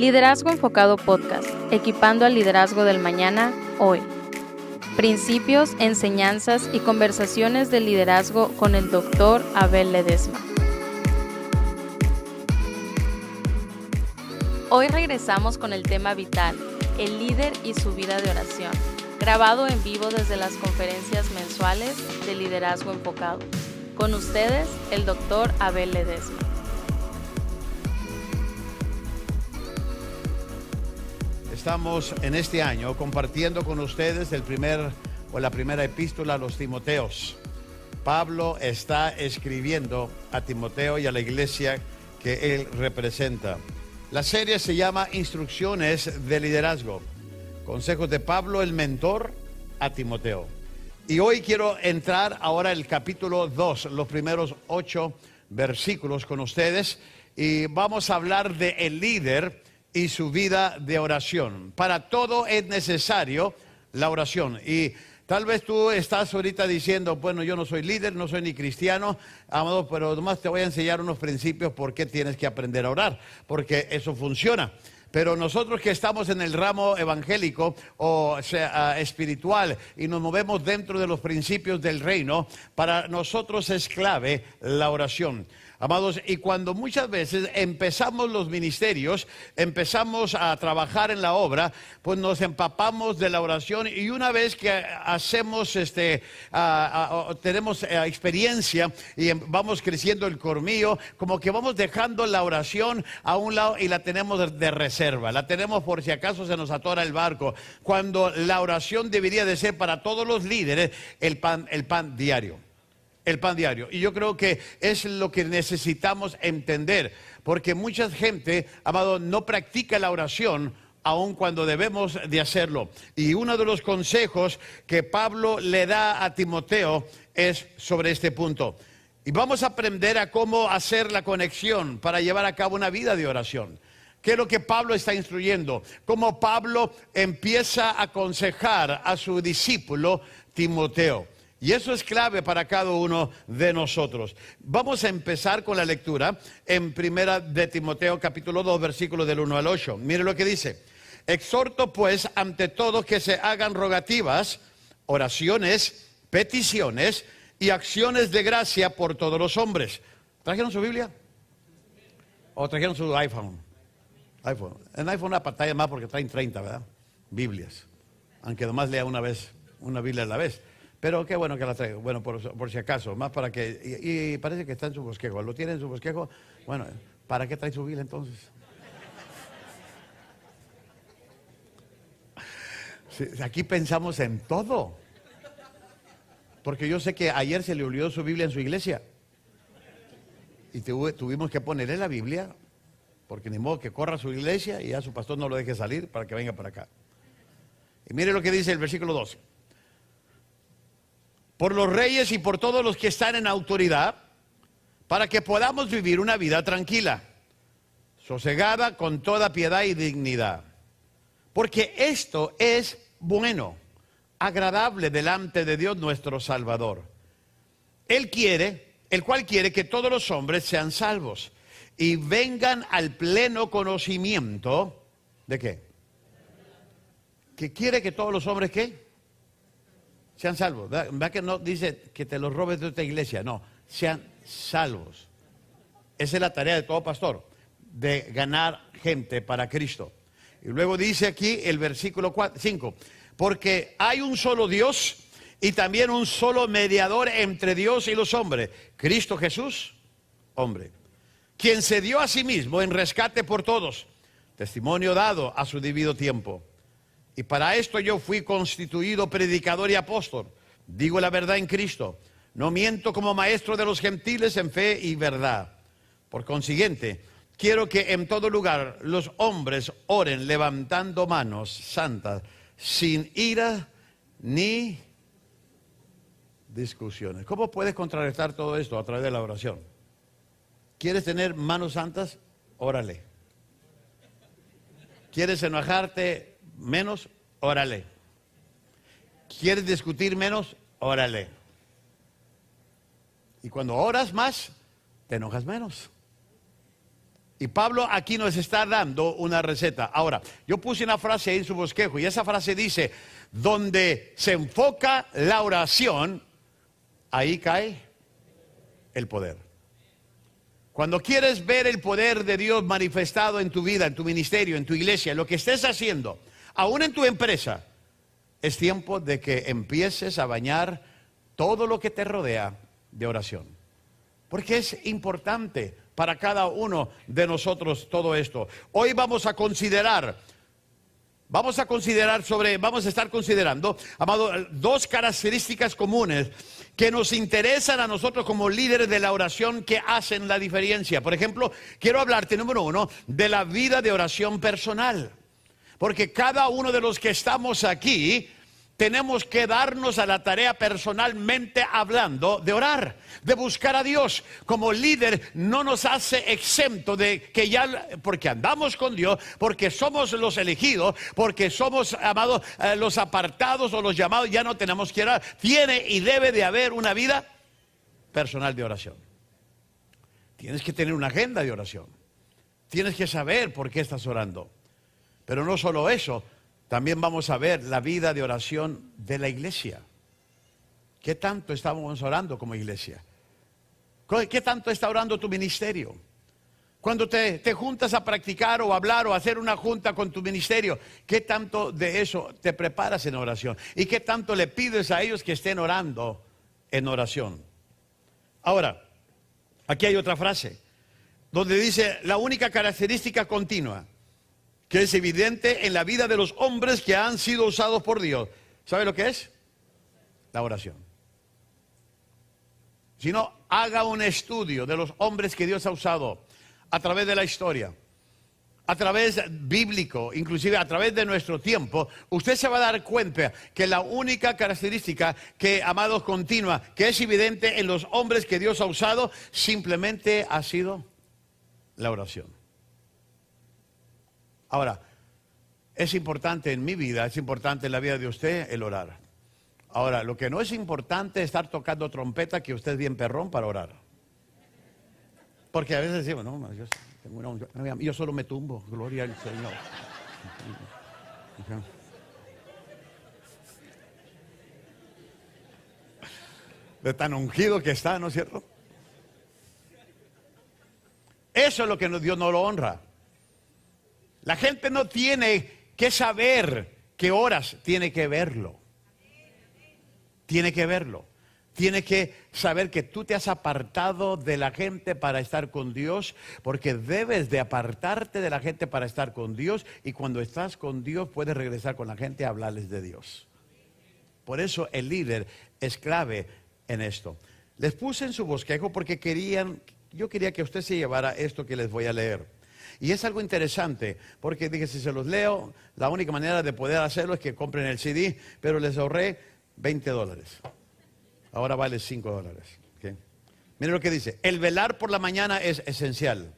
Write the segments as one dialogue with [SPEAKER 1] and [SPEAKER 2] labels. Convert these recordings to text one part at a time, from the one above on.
[SPEAKER 1] Liderazgo Enfocado Podcast, equipando al liderazgo del mañana, hoy. Principios, enseñanzas y conversaciones de liderazgo con el Dr. Abel Ledesma. Hoy regresamos con el tema vital, el líder y su vida de oración, grabado en vivo desde las conferencias mensuales de Liderazgo Enfocado. Con ustedes, el Dr. Abel Ledesma.
[SPEAKER 2] Estamos en este año compartiendo con ustedes la primera epístola a los Timoteos. Pablo está escribiendo a Timoteo y a la iglesia que él representa. La serie se llama Instrucciones de Liderazgo. Consejos de Pablo, el mentor, a Timoteo. Y hoy quiero entrar ahora el capítulo 2, los primeros 8 versículos con ustedes. Y vamos a hablar de el líder y su vida de oración. Para todo es necesario la oración. Y tal vez tú estás ahorita diciendo, bueno, yo no soy líder, no soy ni cristiano, amado, pero nomás te voy a enseñar unos principios por qué tienes que aprender a orar, porque eso funciona. Pero nosotros que estamos en el ramo evangélico o sea, espiritual y nos movemos dentro de los principios del reino, para nosotros es clave la oración. Amados, y cuando muchas veces empezamos los ministerios, empezamos a trabajar en la obra, pues nos empapamos de la oración, y una vez que hacemos tenemos experiencia y vamos creciendo el colmillo, como que vamos dejando la oración a un lado y la tenemos de reserva, la tenemos por si acaso se nos atora el barco, cuando la oración debería de ser para todos los líderes el pan diario. El pan diario. Y yo creo que es lo que necesitamos entender, porque mucha gente, amado, no practica la oración aun cuando debemos de hacerlo. Y uno de los consejos que Pablo le da a Timoteo es sobre este punto. Y vamos a aprender a cómo hacer la conexión para llevar a cabo una vida de oración. ¿Qué es lo que Pablo está instruyendo? Cómo Pablo empieza a aconsejar a su discípulo Timoteo. Y eso es clave para cada uno de nosotros. Vamos a empezar con la lectura en primera de Timoteo capítulo 2, versículos del 1 al 8. Mire lo que dice. Exhorto pues ante todo que se hagan rogativas, oraciones, peticiones y acciones de gracia por todos los hombres. ¿Trajeron su Biblia? ¿O trajeron su iPhone? En iPhone una pantalla más porque traen 30, ¿verdad? Biblias. Aunque nomás lea una Biblia a la vez. Pero qué bueno que la traigo. Bueno, por si acaso, más para que... Y parece que está en su bosquejo. ¿Lo tiene en su bosquejo? Bueno, ¿para qué trae su Biblia entonces? Sí, aquí pensamos en todo. Porque yo sé que ayer se le olvidó su Biblia en su iglesia. Y tuvimos que ponerle la Biblia, porque ni modo que corra a su iglesia y ya su pastor no lo deje salir para que venga para acá. Y mire lo que dice el versículo 12. Por los reyes y por todos los que están en autoridad, para que podamos vivir una vida tranquila, sosegada, con toda piedad y dignidad. Porque esto es bueno, agradable delante de Dios nuestro Salvador. El cual quiere que todos los hombres sean salvos y vengan al pleno conocimiento, ¿de qué? ¿Que quiere que todos los hombres qué? Sean salvos. ¿Verdad que no dice que te los robes de otra iglesia? No, sean salvos. Esa es la tarea de todo pastor, de ganar gente para Cristo. Y luego dice aquí el versículo 5, porque hay un solo Dios y también un solo mediador entre Dios y los hombres, Cristo Jesús, hombre, quien se dio a sí mismo en rescate por todos, testimonio dado a su debido tiempo. Y para esto yo fui constituido predicador y apóstol. Digo la verdad en Cristo. No miento como maestro de los gentiles en fe y verdad. Por consiguiente, quiero que en todo lugar los hombres oren levantando manos santas, sin ira ni discusiones. ¿Cómo puedes contrarrestar todo esto? A través de la oración. ¿Quieres tener manos santas? Órale. ¿Quieres enojarte menos? Órale. ¿Quieres discutir menos? Órale. Y cuando oras más, te enojas menos. Y Pablo aquí nos está dando una receta. Ahora, yo puse una frase ahí en su bosquejo y esa frase dice, donde se enfoca la oración, ahí cae el poder. Cuando quieres ver el poder de Dios manifestado en tu vida, en tu ministerio, en tu iglesia, lo que estés haciendo, aún en tu empresa, es tiempo de que empieces a bañar todo lo que te rodea de oración. Porque es importante para cada uno de nosotros todo esto. Hoy vamos a estar considerando, amado, dos características comunes que nos interesan a nosotros como líderes de la oración que hacen la diferencia. Por ejemplo, quiero hablarte, número uno, de la vida de oración personal. Porque cada uno de los que estamos aquí tenemos que darnos a la tarea personalmente hablando de orar, de buscar a Dios. Como líder no nos hace exento de que ya, porque andamos con Dios, porque somos los elegidos, porque somos, amados, los apartados o los llamados, ya no tenemos que orar. Tiene y debe de haber una vida personal de oración. Tienes que tener una agenda de oración. Tienes que saber por qué estás orando. Pero no solo eso, también vamos a ver la vida de oración de la iglesia. ¿Qué tanto estamos orando como iglesia? ¿Qué tanto está orando tu ministerio? Cuando te juntas a practicar o hablar o hacer una junta con tu ministerio, ¿qué tanto de eso te preparas en oración? ¿Y qué tanto le pides a ellos que estén orando en oración? Ahora, aquí hay otra frase, donde dice, la única característica continua que es evidente en la vida de los hombres que han sido usados por Dios. ¿Sabe lo que es? La oración. Si no, haga un estudio de los hombres que Dios ha usado a través de la historia, a través bíblico, inclusive a través de nuestro tiempo, usted se va a dar cuenta que la única característica que, amados, continua, que es evidente en los hombres que Dios ha usado, simplemente ha sido la oración. Ahora, es importante en mi vida, es importante en la vida de usted el orar. Ahora, lo que no es importante es estar tocando trompeta, que usted es bien perrón para orar. Porque a veces decimos, no, yo solo me tumbo, gloria al Señor. De tan ungido que está, ¿no es cierto? Eso es lo que Dios no lo honra. La gente no tiene que saber que oras, tiene que verlo. Tiene que verlo. Tiene que saber que tú te has apartado de la gente para estar con Dios, porque debes de apartarte de la gente para estar con Dios, y cuando estás con Dios puedes regresar con la gente a hablarles de Dios. Por eso el líder es clave en esto. Les puse en su bosquejo porque yo quería que usted se llevara esto que les voy a leer. Y es algo interesante, porque dije, si se los leo, la única manera de poder hacerlo es que compren el CD, pero les ahorré $20. Ahora vale $5. ¿Okay? Miren lo que dice, el velar por la mañana es esencial.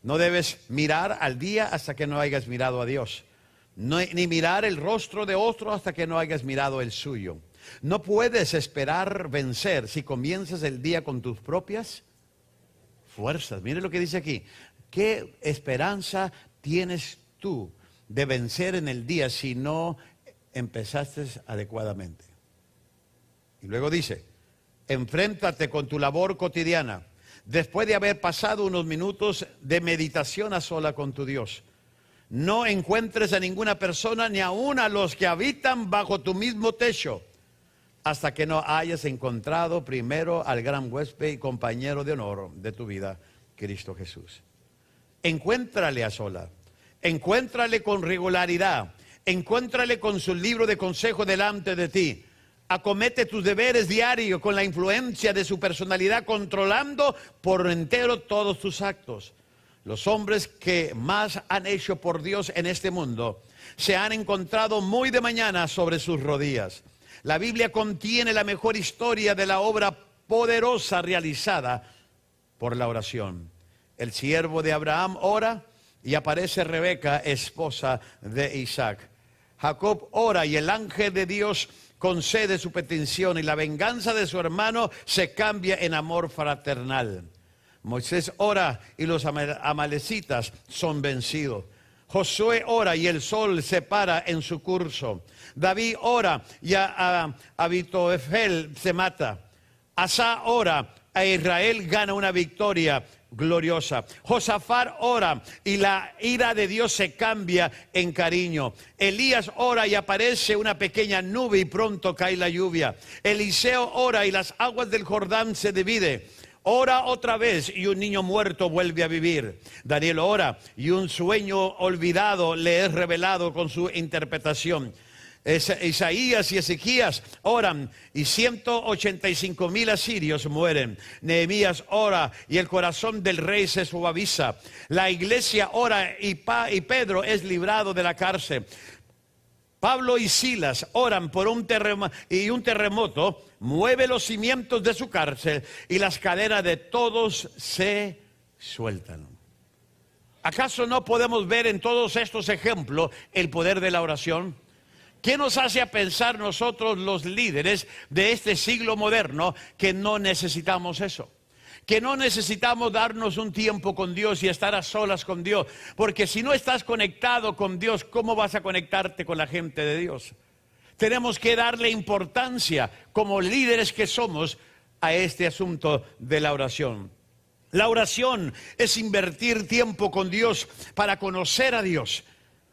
[SPEAKER 2] No debes mirar al día hasta que no hayas mirado a Dios. Ni mirar el rostro de otro hasta que no hayas mirado el suyo. No puedes esperar vencer si comienzas el día con tus propias fuerzas. Miren lo que dice aquí. ¿Qué esperanza tienes tú de vencer en el día si no empezaste adecuadamente? Y luego dice, enfréntate con tu labor cotidiana, después de haber pasado unos minutos de meditación a sola con tu Dios. No encuentres a ninguna persona, ni aun a los que habitan bajo tu mismo techo, hasta que no hayas encontrado primero al gran huésped y compañero de honor de tu vida, Cristo Jesús. Encuéntrale a sola, encuéntrale con regularidad, encuéntrale con su libro de consejo delante de ti. Acomete tus deberes diarios con la influencia de su personalidad, controlando por entero todos tus actos. Los hombres que más han hecho por Dios en este mundo se han encontrado muy de mañana sobre sus rodillas. La Biblia contiene la mejor historia de la obra poderosa realizada por la oración. El siervo de Abraham ora y aparece Rebeca, esposa de Isaac. Jacob ora y el ángel de Dios concede su petición, y la venganza de su hermano se cambia en amor fraternal. Moisés ora y los amalecitas son vencidos. Josué ora y el sol se para en su curso. David ora y a Abitofel se mata. Asa ora e Israel gana una victoria gloriosa. Josafat ora y la ira de Dios se cambia en cariño. Elías ora y aparece una pequeña nube y pronto cae la lluvia. Eliseo ora y las aguas del Jordán se dividen. Ora otra vez y un niño muerto vuelve a vivir. Daniel ora y un sueño olvidado le es revelado con su interpretación. Isaías y Ezequías oran y 185,000 asirios mueren. Nehemías ora y el corazón del rey se suaviza. La iglesia ora y Pedro es librado de la cárcel. Pablo y Silas oran por un terremoto mueve los cimientos de su cárcel y las cadenas de todos se sueltan. ¿Acaso no podemos ver en todos estos ejemplos el poder de la oración? ¿Qué nos hace a pensar nosotros los líderes de este siglo moderno que no necesitamos eso? Que no necesitamos darnos un tiempo con Dios y estar a solas con Dios. Porque si no estás conectado con Dios, ¿cómo vas a conectarte con la gente de Dios? Tenemos que darle importancia como líderes que somos a este asunto de la oración. La oración es invertir tiempo con Dios para conocer a Dios.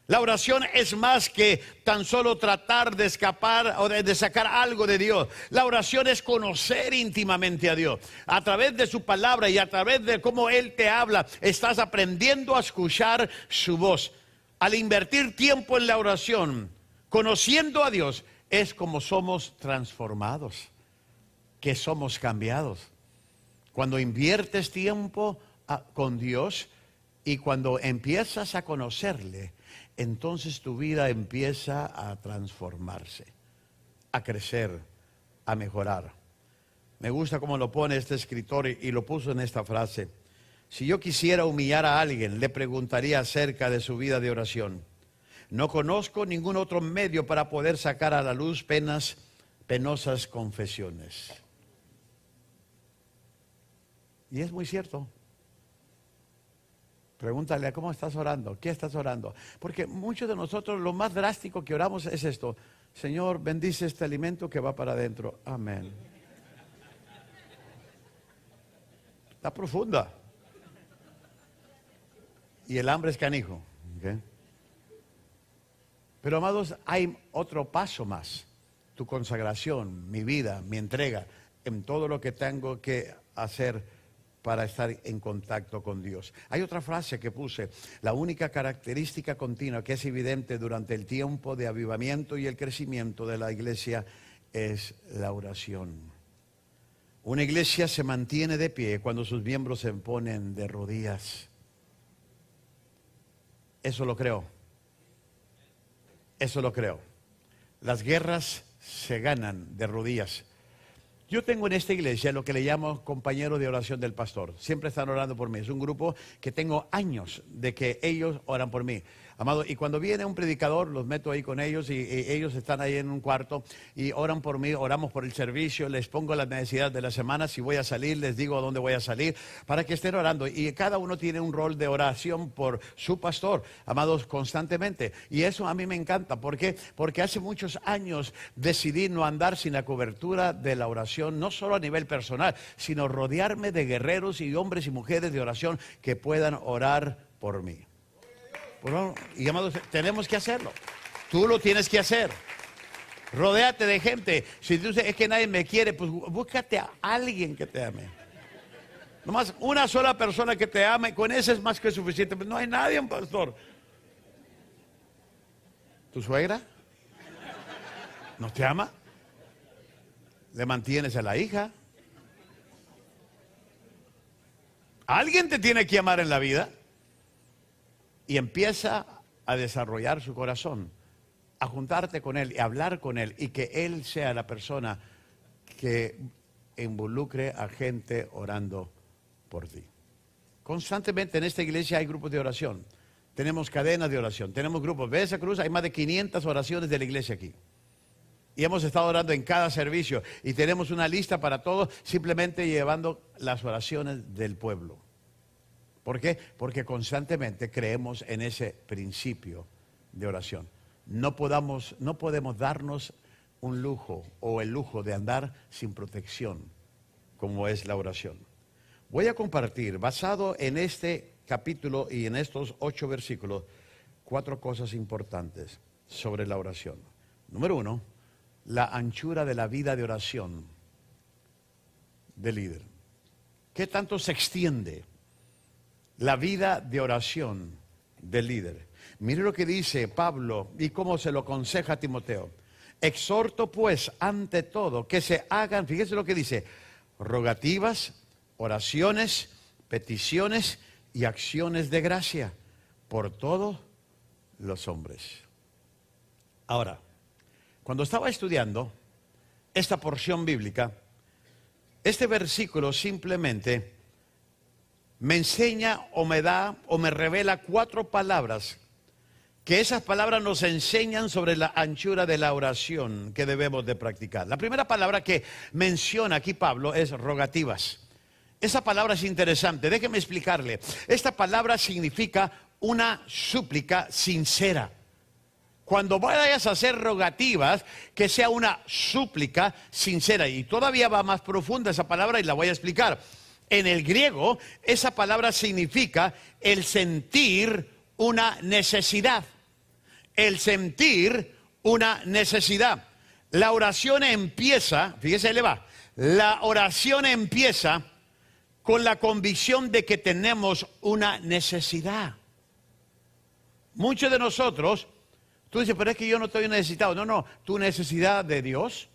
[SPEAKER 2] La oración es más que tan solo tratar de escapar o de sacar algo de Dios. La oración es conocer íntimamente a Dios. A través de su palabra y a través de cómo Él te habla, estás aprendiendo a escuchar su voz. Al invertir tiempo en la oración, conociendo a Dios, es como somos transformados, que somos cambiados. Cuando inviertes tiempo con Dios y cuando empiezas a conocerle, entonces tu vida empieza a transformarse, a crecer, a mejorar. Me gusta cómo lo pone este escritor y lo puso en esta frase. Si yo quisiera humillar a alguien, le preguntaría acerca de su vida de oración. No conozco ningún otro medio para poder sacar a la luz penosas confesiones. Y es muy cierto. Pregúntale, ¿cómo estás orando? ¿Qué estás orando? Porque muchos de nosotros lo más drástico que oramos es esto. Señor, bendice este alimento que va para adentro. Amén. Está profunda. Y el hambre es canijo. ¿Okay? Pero amados, hay otro paso más. Tu consagración, mi vida, mi entrega, en todo lo que tengo que hacer para estar en contacto con Dios. Hay otra frase que puse, la única característica continua que es evidente durante el tiempo de avivamiento y el crecimiento de la iglesia es la oración. Una iglesia se mantiene de pie cuando sus miembros se ponen de rodillas. Eso lo creo. Eso lo creo. Las guerras se ganan de rodillas. Yo tengo en esta iglesia lo que le llamo compañeros de oración del pastor. Siempre están orando por mí. Es un grupo que tengo años de que ellos oran por mí. Amado, y cuando viene un predicador, los meto ahí con ellos y ellos están ahí en un cuarto y oran por mí, oramos por el servicio, les pongo las necesidades de la semana, si voy a salir, les digo a dónde voy a salir, para que estén orando. Y cada uno tiene un rol de oración por su pastor, amados, constantemente. Y eso a mí me encanta. ¿Por qué? Porque hace muchos años decidí no andar sin la cobertura de la oración, no solo a nivel personal, sino rodearme de guerreros y hombres y mujeres de oración que puedan orar por mí. Bueno, y amados, tenemos que hacerlo. Tú lo tienes que hacer. Rodéate de gente. Si tú dices, es que nadie me quiere, pues búscate a alguien que te ame. Nomás una sola persona que te ame, con ese es más que suficiente. Pues no hay nadie, pastor. ¿Tu suegra? ¿No te ama? ¿Le mantienes a la hija? Alguien te tiene que amar en la vida. Y empieza a desarrollar su corazón, a juntarte con Él y hablar con Él y que Él sea la persona que involucre a gente orando por ti. Constantemente en esta iglesia hay grupos de oración, tenemos cadenas de oración, tenemos grupos. ¿Ves esa cruz? Hay más de 500 oraciones de la iglesia aquí. Y hemos estado orando en cada servicio y tenemos una lista para todos, simplemente llevando las oraciones del pueblo. ¿Por qué? Porque constantemente creemos en ese principio de oración. No podemos darnos un lujo o el lujo de andar sin protección, como es la oración. Voy a compartir, basado en este capítulo y en estos 8 versículos, 4 cosas importantes sobre la oración. Número 1, la anchura de la vida de oración del líder. ¿Qué tanto se extiende la vida de oración del líder? Mire lo que dice Pablo y cómo se lo aconseja a Timoteo. Exhorto pues ante todo que se hagan, fíjese lo que dice, rogativas, oraciones, peticiones y acciones de gracia por todos los hombres. Ahora, cuando estaba estudiando esta porción bíblica, este versículo simplemente me enseña o me da o me revela 4 palabras, que esas palabras nos enseñan sobre la anchura de la oración que debemos de practicar. La primera palabra que menciona aquí Pablo es rogativas. Esa palabra es interesante, déjeme explicarle. Esta palabra significa una súplica sincera. Cuando vayas a hacer rogativas, que sea una súplica sincera. Y todavía va más profunda esa palabra y la voy a explicar. En el griego, esa palabra significa el sentir una necesidad. El sentir una necesidad. La oración empieza, fíjese, ahí le va. La oración empieza con la convicción de que tenemos una necesidad. Muchos de nosotros, tú dices, pero es que yo no estoy necesitado. No, tu necesidad de Dios,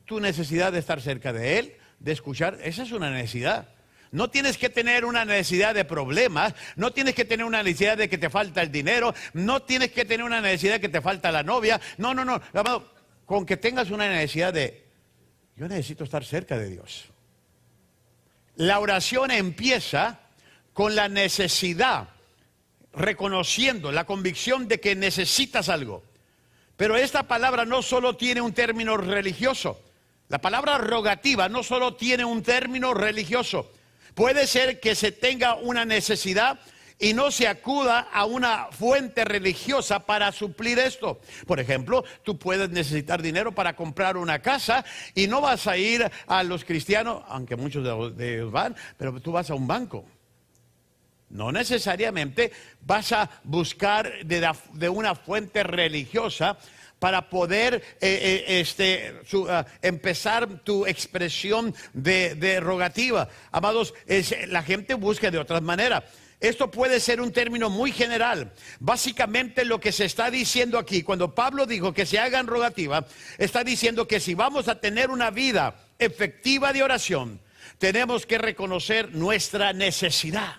[SPEAKER 2] tu necesidad de estar cerca de Él, de escuchar, esa es una necesidad. No tienes que tener una necesidad de problemas, no tienes que tener una necesidad de que te falta el dinero, no tienes que tener una necesidad de que te falta la novia. No, amado, con que tengas una necesidad de, yo necesito estar cerca de Dios. La oración empieza con la necesidad, reconociendo la convicción de que necesitas algo. Pero esta palabra no solo tiene un término religioso. La palabra rogativa no solo tiene un término religioso. Puede ser que se tenga una necesidad y no se acuda a una fuente religiosa para suplir esto. Por ejemplo, tú puedes necesitar dinero para comprar una casa y no vas a ir a los cristianos, aunque muchos de ellos van, pero tú vas a un banco. No necesariamente vas a buscar de una fuente religiosa para poder empezar tu expresión de rogativa. Amados, la gente busca de otras maneras. Esto puede ser un término muy general. Básicamente lo que se está diciendo aquí, cuando Pablo dijo que se hagan rogativa, está diciendo que si vamos a tener una vida efectiva de oración, tenemos que reconocer nuestra necesidad.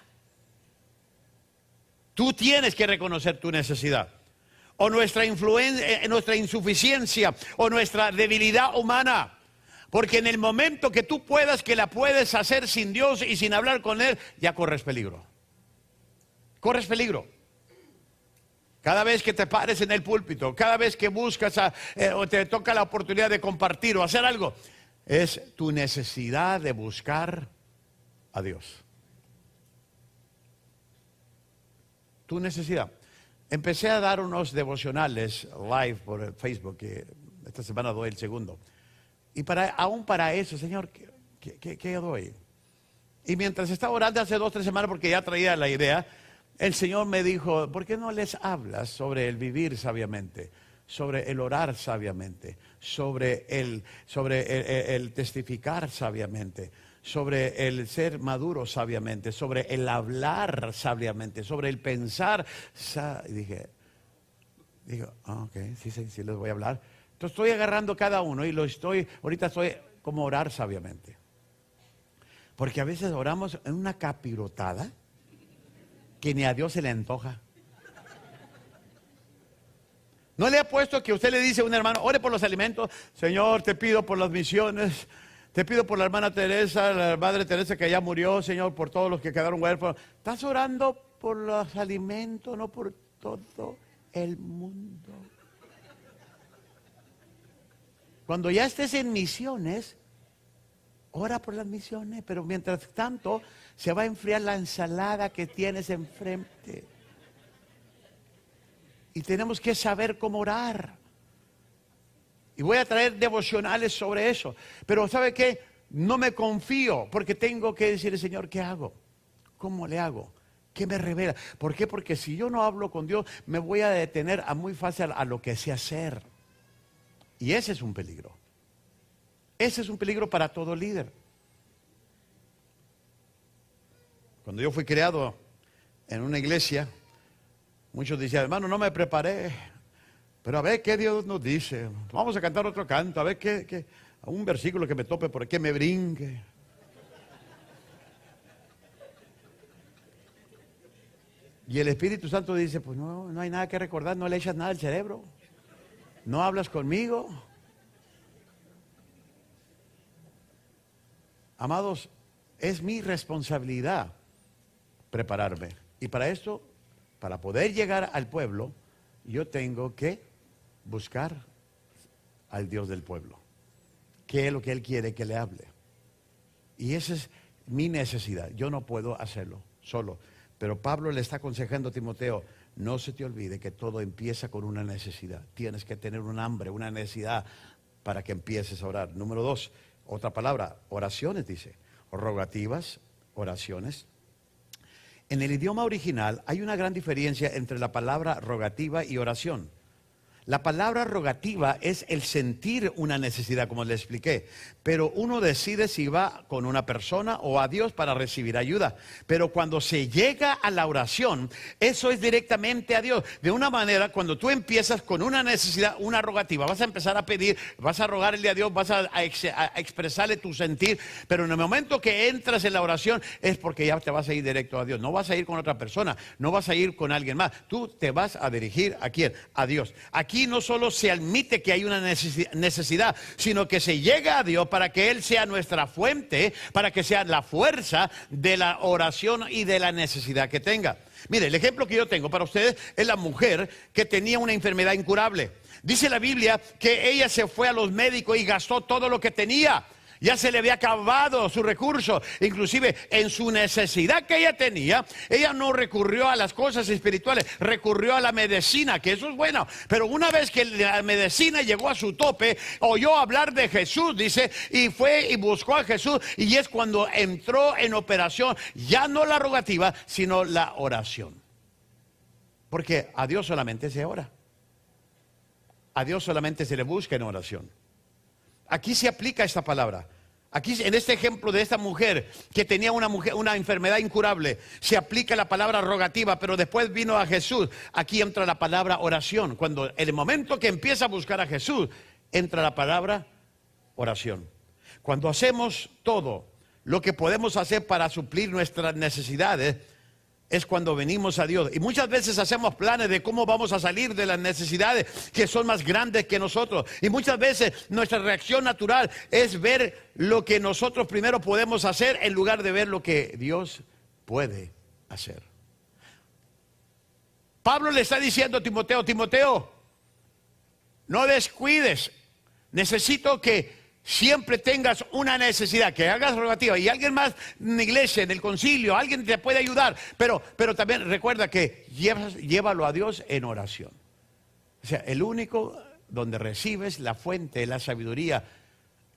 [SPEAKER 2] Tú tienes que reconocer tu necesidad. O nuestra insuficiencia, o nuestra debilidad humana. Porque en el momento que tú puedas, que la puedes hacer sin Dios y sin hablar con Él, ya corres peligro. Corres peligro. Cada vez que te pares en el púlpito, cada vez que buscas o te toca la oportunidad de compartir o hacer algo, es tu necesidad de buscar a Dios. Tu necesidad. Empecé a dar unos devocionales live por Facebook, que esta semana doy el segundo. Y aún para eso, Señor, ¿qué doy? Y mientras estaba orando hace 2 o 3 semanas, porque ya traía la idea, el Señor me dijo, ¿por qué no les hablas sobre el vivir sabiamente? Sobre el orar sabiamente, sobre el testificar sabiamente, sobre el ser maduro sabiamente, sobre el hablar sabiamente, sobre el pensar. Y dije, ok, sí, les voy a hablar. Entonces estoy agarrando cada uno y ahorita estoy como orar sabiamente. Porque a veces oramos en una capirotada que ni a Dios se le antoja. ¿No le ha puesto que usted le dice a un hermano, ore por los alimentos? Señor, te pido por las misiones, te pido por la hermana Teresa, la madre Teresa que ya murió, Señor, por todos los que quedaron huérfanos. Estás orando por los alimentos, no por todo el mundo. Cuando ya estés en misiones, ora por las misiones, pero mientras tanto se va a enfriar la ensalada que tienes enfrente. Y tenemos que saber cómo orar. Y voy a traer devocionales sobre eso. Pero ¿sabe qué? No me confío porque tengo que decirle, Señor, ¿qué hago? ¿Cómo le hago? ¿Qué me revela? ¿Por qué? Porque si yo no hablo con Dios, me voy a detener a muy fácil a lo que sé hacer. Y ese es un peligro. Ese es un peligro para todo líder. Cuando yo fui creado en una iglesia, muchos decían, hermano, no me preparé. Pero a ver qué Dios nos dice. Vamos a cantar otro canto, a ver qué un versículo que me tope por aquí, me brinque. Y el Espíritu Santo dice, pues no hay nada que recordar, no le echas nada al cerebro. No hablas conmigo. Amados, es mi responsabilidad prepararme. Y para esto, para poder llegar al pueblo, yo tengo que buscar al Dios del pueblo. ¿Qué es lo que Él quiere que le hable? Y esa es mi necesidad. Yo no puedo hacerlo solo. Pero Pablo le está aconsejando a Timoteo, no se te olvide que todo empieza con una necesidad. Tienes que tener un hambre, una necesidad para que empieces a orar. Número 2, otra palabra, oraciones dice. Rogativas, oraciones. En el idioma original hay una gran diferencia entre la palabra rogativa y oración. La palabra rogativa es el sentir una necesidad, como le expliqué. Pero uno decide si va con una persona o a Dios para recibir ayuda. Pero cuando se llega a la oración, eso es directamente a Dios. De una manera, cuando tú empiezas con una necesidad, una rogativa, vas a empezar a pedir, vas a rogarle a Dios, vas a expresarle tu sentir. Pero en el momento que entras en la oración, es porque ya te vas a ir directo a Dios. No vas a ir con otra persona, no vas a ir con alguien más. Tú te vas a dirigir ¿a quién? A Dios. Aquí no solo se admite que hay una necesidad, sino que se llega a Dios para que Él sea nuestra fuente, para que sea la fuerza de la oración y de la necesidad que tenga. Mire, el ejemplo que yo tengo para ustedes es la mujer que tenía una enfermedad incurable. Dice la Biblia que ella se fue a los médicos y gastó todo lo que tenía. Ya se le había acabado su recurso. Inclusive en su necesidad que ella tenía, ella no recurrió a las cosas espirituales, recurrió a la medicina, que eso es bueno. Pero una vez que la medicina llegó a su tope, oyó hablar de Jesús, dice, y fue y buscó a Jesús. Y es cuando entró en operación, ya no la rogativa, sino la oración. Porque a Dios solamente se ora. A Dios solamente se le busca en oración. Aquí se aplica esta palabra. Aquí en este ejemplo de esta mujer que tenía una enfermedad incurable, se aplica la palabra rogativa, pero después vino a Jesús. Aquí entra la palabra oración. Cuando en el momento que empieza a buscar a Jesús, entra la palabra oración. Cuando hacemos todo lo que podemos hacer para suplir nuestras necesidades, es cuando venimos a Dios. Y muchas veces hacemos planes de cómo vamos a salir de las necesidades que son más grandes que nosotros. Y muchas veces nuestra reacción natural es ver lo que nosotros primero podemos hacer en lugar de ver lo que Dios puede hacer. Pablo le está diciendo a Timoteo, Timoteo, no descuides. Necesito que siempre tengas una necesidad, que hagas rogativa y alguien más en la iglesia, en el concilio, alguien te puede ayudar, pero también recuerda que llévalo a Dios en oración. O sea, el único donde recibes la fuente, la sabiduría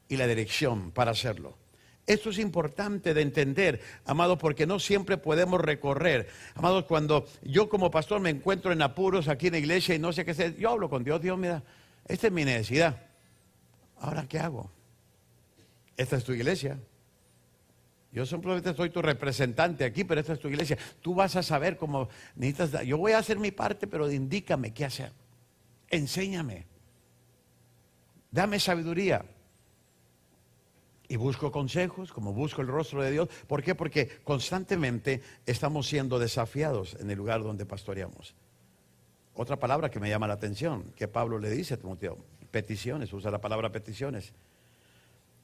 [SPEAKER 2] y la dirección para hacerlo. Esto es importante de entender, amados, porque no siempre podemos recorrer. Amados, cuando yo como pastor me encuentro en apuros aquí en la iglesia y no sé qué hacer, yo hablo con Dios, Dios, mira, esta es mi necesidad. Ahora, ¿qué hago? Esta es tu iglesia. Yo simplemente soy tu representante aquí, pero esta es tu iglesia. Tú vas a saber cómo necesitas. Yo voy a hacer mi parte, pero indícame qué hacer. Enséñame. Dame sabiduría. Y busco consejos, como busco el rostro de Dios. ¿Por qué? Porque constantemente estamos siendo desafiados en el lugar donde pastoreamos. Otra palabra que me llama la atención, que Pablo le dice a Timoteo, peticiones, usa la palabra peticiones.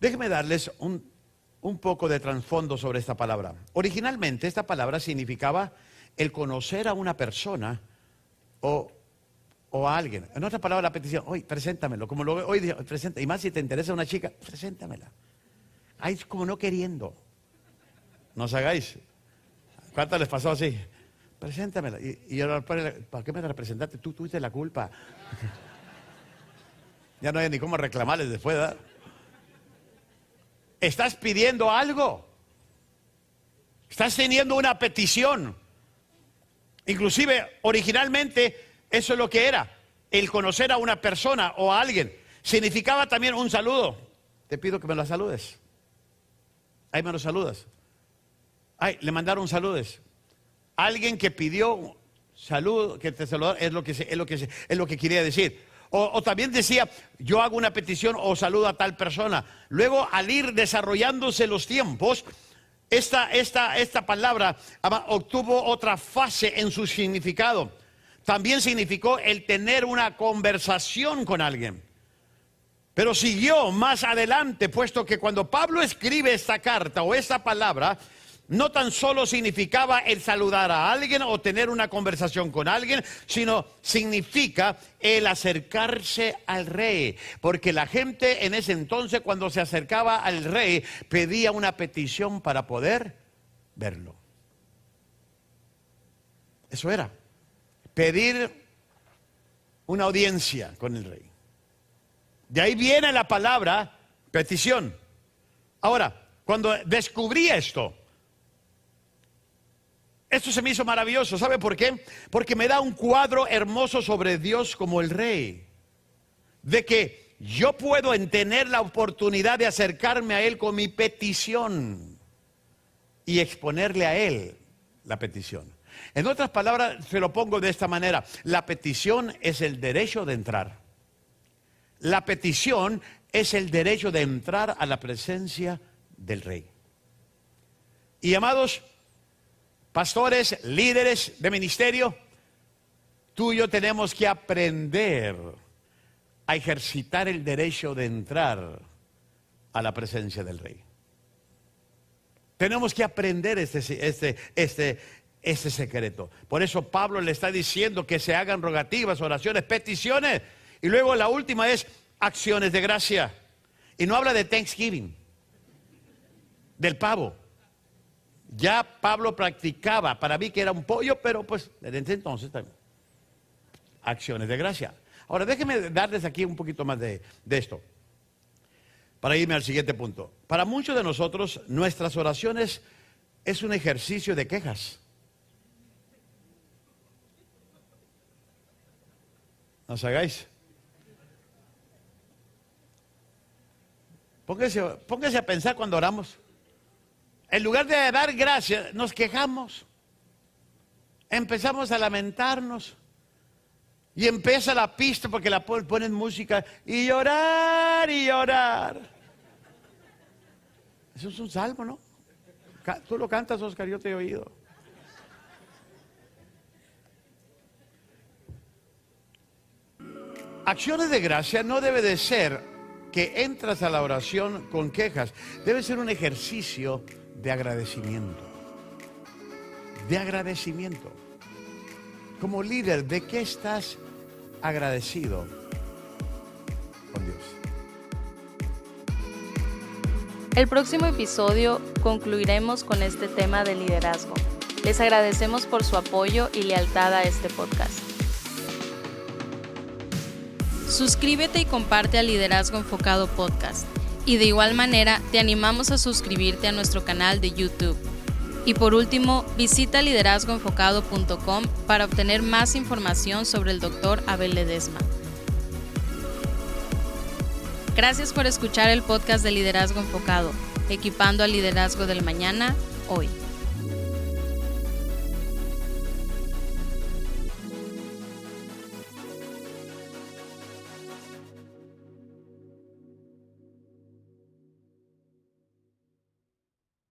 [SPEAKER 2] Déjenme darles un poco de trasfondo sobre esta palabra. Originalmente esta palabra significaba el conocer a una persona o a alguien. En otra palabra, la petición, hoy preséntamelo, como lo hoy presenta, y más si te interesa una chica, preséntamela. Ay, como no queriendo. No os hagáis. ¿Cuánto les pasó así? Preséntamela. Y ahora, ¿para qué me la presentaste? Tú tuviste la culpa. Ya no hay ni cómo reclamarles después, ¿verdad? Estás pidiendo algo. Estás teniendo una petición. Inclusive, originalmente, eso es lo que era. El conocer a una persona o a alguien. Significaba también un saludo. Te pido que me la saludes. Ahí me lo saludas. Ay, le mandaron saludes. Alguien que pidió salud, que te saludara, es lo que quería decir. O también decía, yo hago una petición o saludo a tal persona. Luego, al ir desarrollándose los tiempos, esta palabra obtuvo otra fase en su significado. También significó el tener una conversación con alguien. Pero siguió más adelante, puesto que cuando Pablo escribe esta carta o esta palabra, no tan solo significaba el saludar a alguien o tener una conversación con alguien, sino significa el acercarse al rey. Porque la gente en ese entonces, cuando se acercaba al rey, pedía una petición para poder verlo. Eso era, pedir una audiencia con el rey. De ahí viene la palabra petición. Ahora, cuando descubrí esto se me hizo maravilloso. ¿Sabe por qué? Porque me da un cuadro hermoso sobre Dios como el rey. De que yo puedo tener la oportunidad de acercarme a Él con mi petición y exponerle a Él la petición. En otras palabras, se lo pongo de esta manera. La petición es el derecho de entrar. La petición es el derecho de entrar a la presencia del rey. Y amados pastores, líderes de ministerio, tú y yo tenemos que aprender a ejercitar el derecho de entrar a la presencia del rey. Tenemos que aprender este secreto. Por eso Pablo le está diciendo que se hagan rogativas, oraciones, peticiones. Y luego la última es acciones de gracia. Y no habla de Thanksgiving, del pavo. Ya Pablo practicaba, para mí que era un pollo, pero pues desde entonces también. Acciones de gracia. Ahora déjenme darles aquí un poquito más de esto, para irme al siguiente punto. Para muchos de nosotros, nuestras oraciones es un ejercicio de quejas. No os hagáis. Póngase a pensar cuando oramos. En lugar de dar gracias, nos quejamos. Empezamos a lamentarnos. Y empieza la pista porque la ponen música. Y llorar y llorar. Eso es un salmo, ¿no? Tú lo cantas, Oscar, yo te he oído. Acciones de gracia no debe de ser que entras a la oración con quejas. Debe ser un ejercicio de agradecimiento. De agradecimiento. Como líder, ¿de qué estás agradecido con Dios?
[SPEAKER 1] El próximo episodio concluiremos con este tema de liderazgo. Les agradecemos por su apoyo y lealtad a este podcast. Suscríbete y comparte a Liderazgo Enfocado Podcast. Y de igual manera, te animamos a suscribirte a nuestro canal de YouTube. Y por último, visita liderazgoenfocado.com para obtener más información sobre el Dr. Abel Ledesma. Gracias por escuchar el podcast de Liderazgo Enfocado, equipando al liderazgo del mañana, hoy.